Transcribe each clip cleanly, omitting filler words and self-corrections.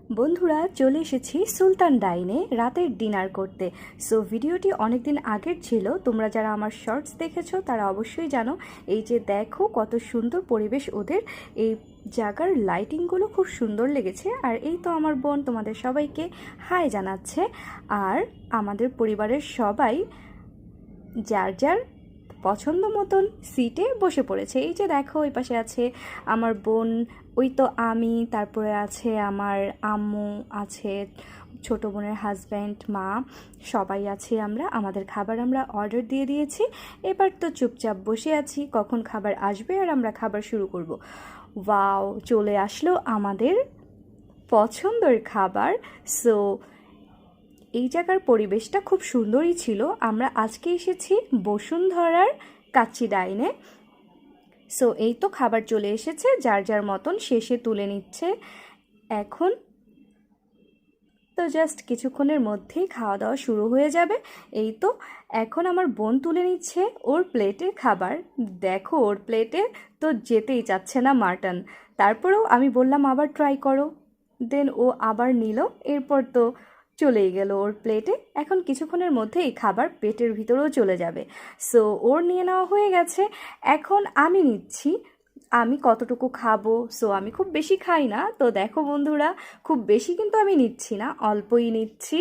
বন্ধুরা চলে এসেছি সুলতান ডাইনে রাতের ডিনার করতে। সো ভিডিওটি অনেক দিন আগের ছিল, তোমরা যারা আমার শর্টস দেখেছো তারা অবশ্যই জানো। এই যে দেখো কত সুন্দর পরিবেশ ওদের, এই জায়গার লাইটিংগুলো খুব সুন্দর লেগেছে। আর এই তো আমার বোন তোমাদের সবাইকে হাই জানাচ্ছে। আর আমাদের পরিবারের সবাই যার যার পছন্দ মতন সিটে বসে পড়েছে। এই যে দেখো ওই পাশে আছে আমার বোন, ওই তো আমি, তারপরে আছে আমার আম্মু, আছে ছোট বোনের হাজব্যান্ড, মা, সবাই আছি আমরা। আমাদের খাবার আমরা অর্ডার দিয়ে দিয়েছি। এবার তো চুপচাপ বসে আছি কখন খাবার আসবে আর আমরা খাবার শুরু করব। ওয়াও, চলে আসলো আমাদের পছন্দের খাবার। সো এই জায়গার পরিবেশটা খুব সুন্দরই ছিল। আমরা আজকে এসেছি বসুন্ধরার কাচ্চি ডাইনে। সো এই তো খাবার চলে এসেছে, যার যার মতন শেষে তুলে নিচ্ছে। এখন তো জাস্ট কিছুক্ষণের মধ্যেই খাওয়া দাওয়া শুরু হয়ে যাবে। এই তো এখন আমার বোন তুলে নিচ্ছে ওর প্লেটে খাবার। দেখো ওর প্লেটে তো যেতেই চাচ্ছে না মাটন। তারপরেও আমি বললাম আবার ট্রাই করো, দেন ও আবার নিল। এরপর তো চলেই গেল ওর প্লেটে। এখন কিছুক্ষণের মধ্যে এই খাবার পেটের ভিতরেও চলে যাবে। সো ওর নিয়ে নেওয়া হয়ে গেছে। এখন আমি নিচ্ছি, আমি কতটুকু খাবো। সো আমি খুব বেশি খাই না, তো দেখো বন্ধুরা খুব বেশি কিন্তু আমি নিচ্ছি না, অল্পই নিচ্ছি।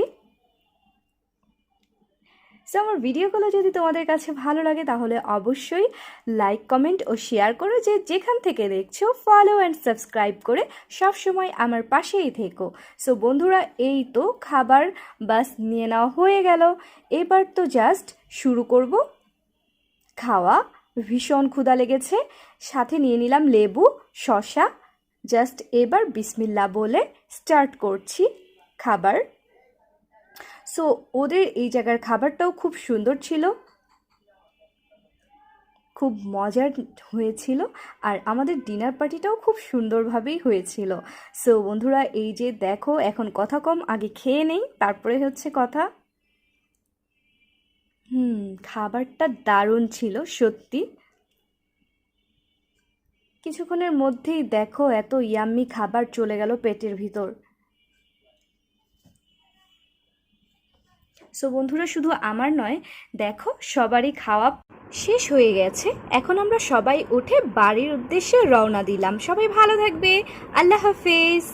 সো আমার ভিডিওগুলো যদি তোমাদের কাছে ভালো লাগে তাহলে অবশ্যই লাইক, কমেন্ট ও শেয়ার করো। যে যেখান থেকে দেখছো ফলো অ্যান্ড সাবস্ক্রাইব করে সবসময় আমার পাশেই থেকো। সো বন্ধুরা এই তো খাবার বাস নিয়ে নেওয়া হয়ে গেল। এবার তো জাস্ট শুরু করব খাওয়া। ভীষণ ক্ষুধা লেগেছে, সাথে নিয়ে নিলাম লেবু, শসা। জাস্ট এবার বিসমিল্লাহ বলে স্টার্ট করছি খাবার। সো ওদের এই জায়গার খাবারটাও খুব সুন্দর ছিল, খুব মজার হয়েছিল। আর আমাদের ডিনার পার্টিটাও খুব সুন্দরভাবেই হয়েছিল। সো বন্ধুরা এই যে দেখো, এখন কথা কম, আগে খেয়ে নেই তারপরে হচ্ছে কথা। খাবারটা দারুণ ছিল সত্যি। কিছুক্ষণের মধ্যেই দেখো এত ইয়াম্মি খাবার চলে গেল পেটের ভিতর। সো বন্ধুরা শুধু আমার নয়, দেখো সবারই খাওয়া শেষ হয়ে গেছে। এখন আমরা সবাই উঠে বাড়ির উদ্দেশ্যে রওনা দিলাম। সবাই ভালো থাকবে, আল্লাহ হাফেজ।